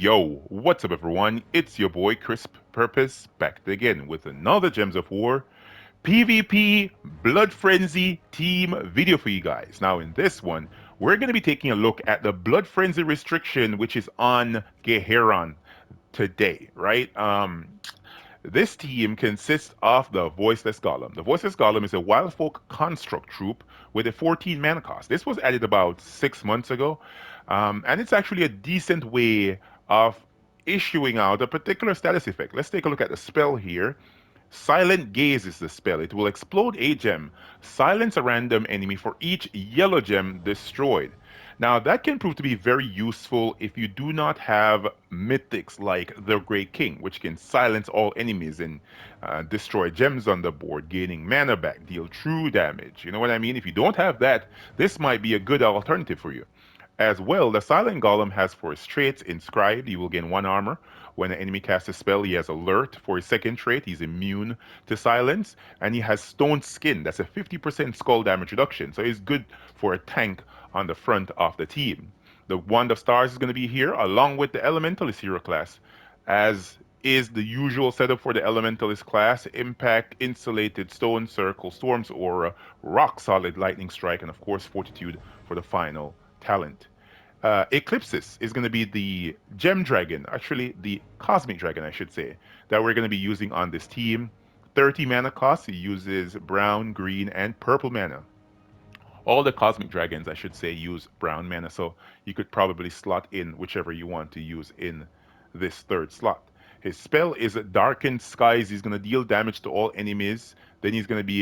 Yo, what's up everyone? It's your boy CrispPurpose back again with another Gems of War PvP Blood Frenzy team video for you guys. Now in this one, we're going to be taking a look at the Blood Frenzy restriction which is on GEHERON today, right? This team consists of the Voiceless Golem. The Voiceless Golem is a Wild Folk construct troop with a 14 mana cost. This was added about 6 months ago, and it's actually a decent way of issuing out a particular status effect. Let's take a look at the spell here. Silent Gaze is the spell. It will explode a gem, silence a random enemy for each yellow gem destroyed. Now, that can prove to be very useful if you do not have mythics like the Great King, which can silence all enemies and destroy gems on the board, gaining mana back, deal true damage. You know what I mean? If you don't have that, this might be a good alternative for you. As well, the Silent Golem has for his traits Inscribed, he will gain 1 armor. When an enemy casts a spell, he has Alert. For his second trait, he's immune to silence. And he has Stone Skin, that's a 50% skull damage reduction. So he's good for a tank on the front of the team. The Wand of Stars is going to be here, along with the Elementalist hero class, as is the usual setup for the Elementalist class: Impact, Insulated, Stone, Circle, Storm's Aura, Rock Solid, Lightning Strike, and of course Fortitude for the final talent. Eclipsis is going to be the gem dragon, actually the cosmic dragon, I should say, that we're going to be using on this team. 30 mana cost. He uses brown, green, and purple mana. All the cosmic dragons, I should say, use brown mana, so you could probably slot in whichever you want to use in this third slot. His spell is Darkened Skies. He's going to deal damage to all enemies. Then he's going to be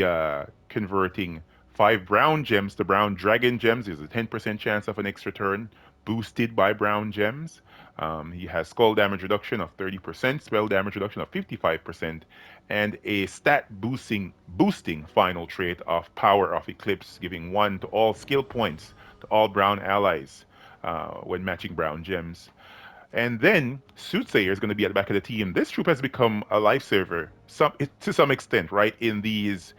converting 5 brown gems to brown dragon gems. There's a 10% chance of an extra turn, boosted by brown gems. He has skull damage reduction of 30%, spell damage reduction of 55%, and a stat boosting final trait of Power of Eclipse, giving 1 to all skill points to all brown allies when matching brown gems. And then Soothsayer is going to be at the back of the team. This troop has become a lifesaver to some extent, right, in these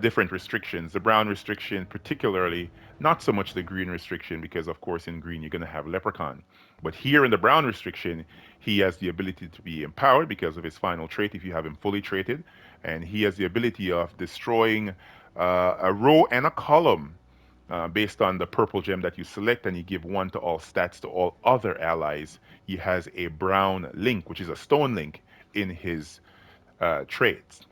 different restrictions. The brown restriction particularly, not so much the green restriction, because of course in green you're going to have Leprechaun. But here in the brown restriction, he has the ability to be empowered because of his final trait if you have him fully traded. And he has the ability of destroying a row and a column based on the purple gem that you select, and you give 1 to all stats to all other allies. He has a brown link, which is a stone link, in his traits.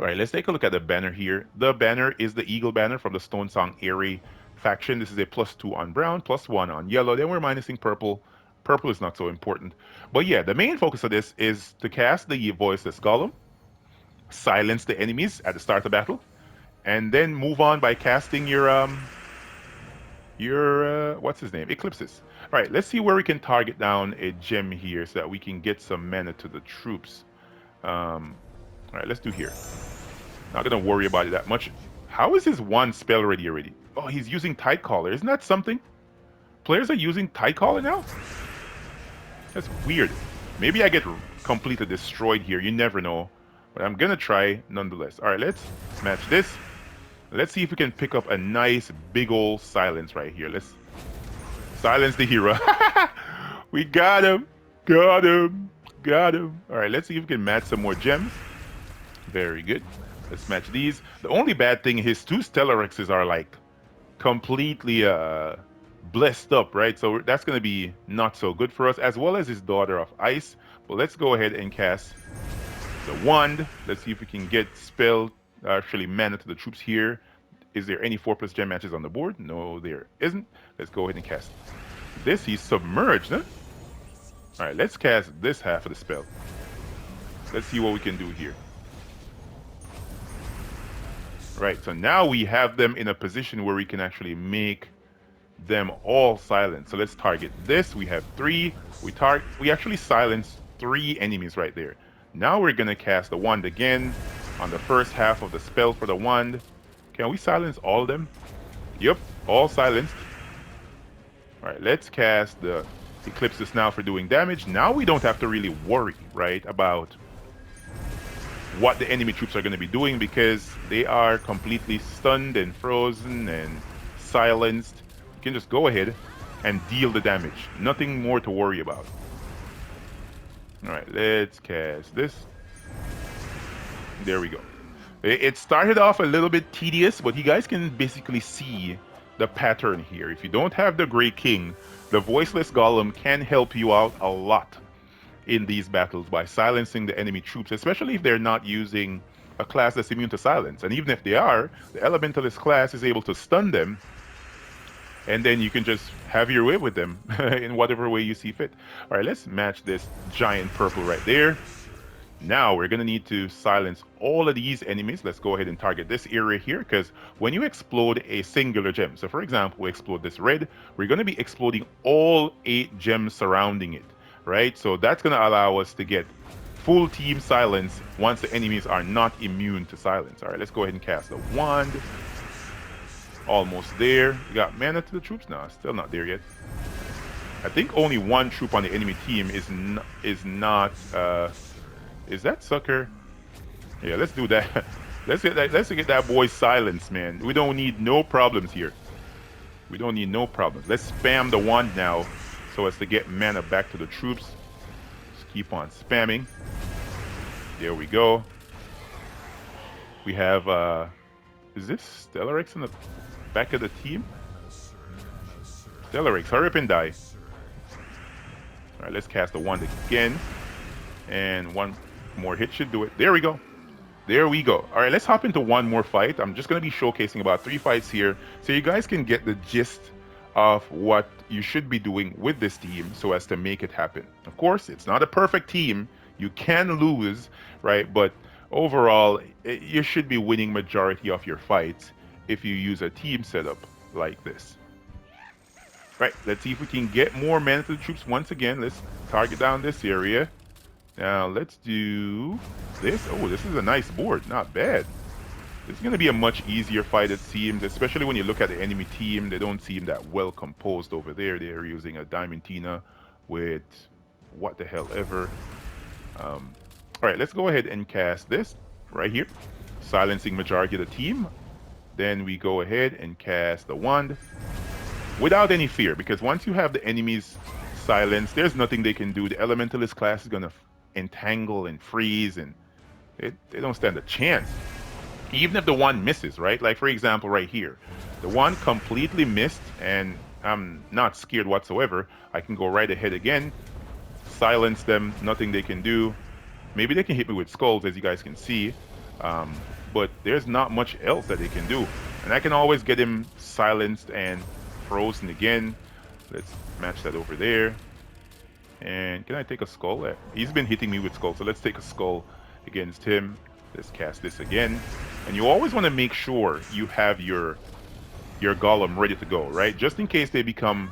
All right, let's take a look at the banner here. The banner is the Eagle banner from the Stone Song Airy faction. This is a +2 on brown, +1 on yellow. Then we're minusing purple. Purple is not so important. But yeah, the main focus of this is to cast the Voiceless Golem, silence the enemies at the start of battle, and then move on by casting your what's his name? Eclipsis. All right, let's see where we can target down a gem here so that we can get some mana to the troops. All right, let's do here. Not gonna worry about it that much. How is his 1 spell ready already? Oh, he's using Tidecaller. Isn't that something? Players are using Tidecaller now? That's weird. Maybe I get completely destroyed here. You never know. But I'm gonna try nonetheless. All right, let's match this. Let's see if we can pick up a nice big old silence right here. Let's silence the hero. We got him. Got him. Got him. All right, let's see if we can match some more gems. Very good. Let's match these. The only bad thing, his 2 Stellarexes are like completely blessed up, right? So that's going to be not so good for us, as well as his Daughter of Ice. But let's go ahead and cast the Wand. Let's see if we can get spell, actually mana to the troops here. Is there any 4+ gem matches on the board? No, there isn't. Let's go ahead and cast this. He's submerged, huh? All right, let's cast this half of the spell. Let's see what we can do here. Right, so now we have them in a position where we can actually make them all silent. So let's target this. We have 3. We actually silenced 3 enemies right there. Now we're gonna cast the wand again on the first half of the spell for the wand. Can we silence all of them? Yep, all silenced. All right, let's cast the Eclipsis now for doing damage. Now we don't have to really worry, right, about what the enemy troops are going to be doing, because they are completely stunned and frozen and silenced. You can just go ahead and deal the damage. Nothing more to worry about. All right, let's cast this. There we go. It started off a little bit tedious, but you guys can basically see the pattern here. If you don't have the Grey King, the Voiceless Golem can help you out a lot in these battles by silencing the enemy troops, especially if they're not using a class that's immune to silence. And even if they are, the Elementalist class is able to stun them, and then you can just have your way with them in whatever way you see fit. All right, let's match this giant purple right there. Now we're going to need to silence all of these enemies. Let's go ahead and target this area here, because when you explode a singular gem, so for example, we explode this red, we're going to be exploding all 8 gems surrounding it, right? So that's going to allow us to get full team silence once the enemies are not immune to silence. All right, let's go ahead and cast the wand. Almost there. We got mana to the troops now. Still not there yet. I think only one troop on the enemy team is not. Is that sucker? Yeah, let's do that. Let's get that boy silenced, man. We don't need no problems here. We don't need no problems. Let's spam the wand now so as to get mana back to the troops. Just keep on spamming. There we go. We have is this Stellarex in the back of the team? Stellarex, hurry up and die. Alright, let's cast the wand again. And one more hit should do it. There we go. There we go. All right, let's hop into one more fight. I'm just going to be showcasing about 3 fights here so you guys can get the gist of what you should be doing with this team so as to make it happen. Of course, it's not a perfect team. You can lose, right? But overall, you should be winning majority of your fights if you use a team setup like this. Right, let's see if we can get more mana to the troops once again. Let's target down this area. Now let's do this. Oh, this is a nice board. Not bad. This is going to be a much easier fight, it seems, especially when you look at the enemy team. They don't seem that well composed over there. They're using a Diamantina with what the hell ever. All right, let's go ahead and cast this right here, silencing majority of the team. Then we go ahead and cast the wand without any fear, because once you have the enemies silenced, there's nothing they can do. The Elementalist class is going to entangle and freeze, and they don't stand a chance. Even if the one misses, right? Like for example, right here, the one completely missed, and I'm not scared whatsoever. I can go right ahead again, silence them, nothing they can do. Maybe they can hit me with skulls, as you guys can see, but there's not much else that they can do. And I can always get him silenced and frozen again. Let's match that over there. And can I take a skull? He's been hitting me with skull, so let's take a skull against him. Let's cast this again. And you always want to make sure you have your golem ready to go, right? Just in case they become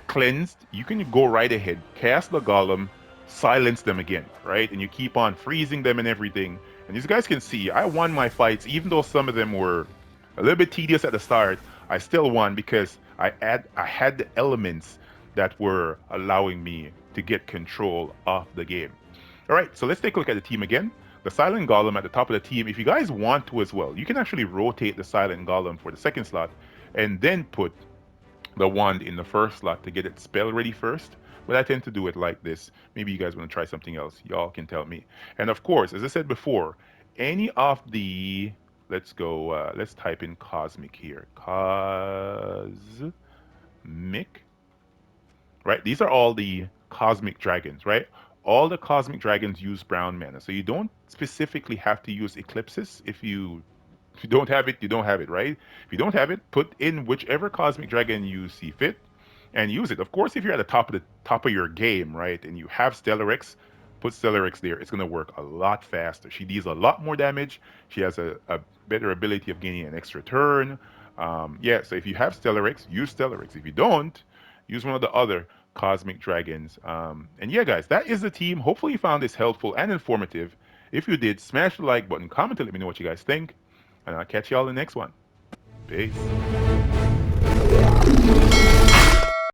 cleansed, you can go right ahead, cast the golem, silence them again, right? And you keep on freezing them and everything. And as you guys can see, I won my fights, even though some of them were a little bit tedious at the start. I still won because I had the elements that were allowing me to get control of the game. All right, so let's take a look at the team again. The Silent Golem at the top of the team, if you guys want to as well, you can actually rotate the Silent Golem for the second slot and then put the wand in the first slot to get it spell ready first. But I tend to do it like this. Maybe you guys want to try something else. Y'all can tell me. And of course, as I said before, any of the, let's go, let's type in Cosmic here. Cosmic. Right? These are all the Cosmic Dragons, right? All the Cosmic Dragons use brown mana. So you don't specifically have to use Eclipses. If you don't have it, you don't have it, right? If you don't have it, put in whichever Cosmic Dragon you see fit and use it. Of course, if you're at the top of your game, right, and you have Stellarex, put Stellarex there. It's going to work a lot faster. She deals a lot more damage. She has a better ability of gaining an extra turn. Yeah, so if you have Stellarex, use Stellarex. If you don't, use one of the other Cosmic Dragons. And yeah, guys, that is the team. Hopefully you found this helpful and informative. If you did, smash the like button, comment to let me know what you guys think, and I'll catch y'all in the next one. Peace.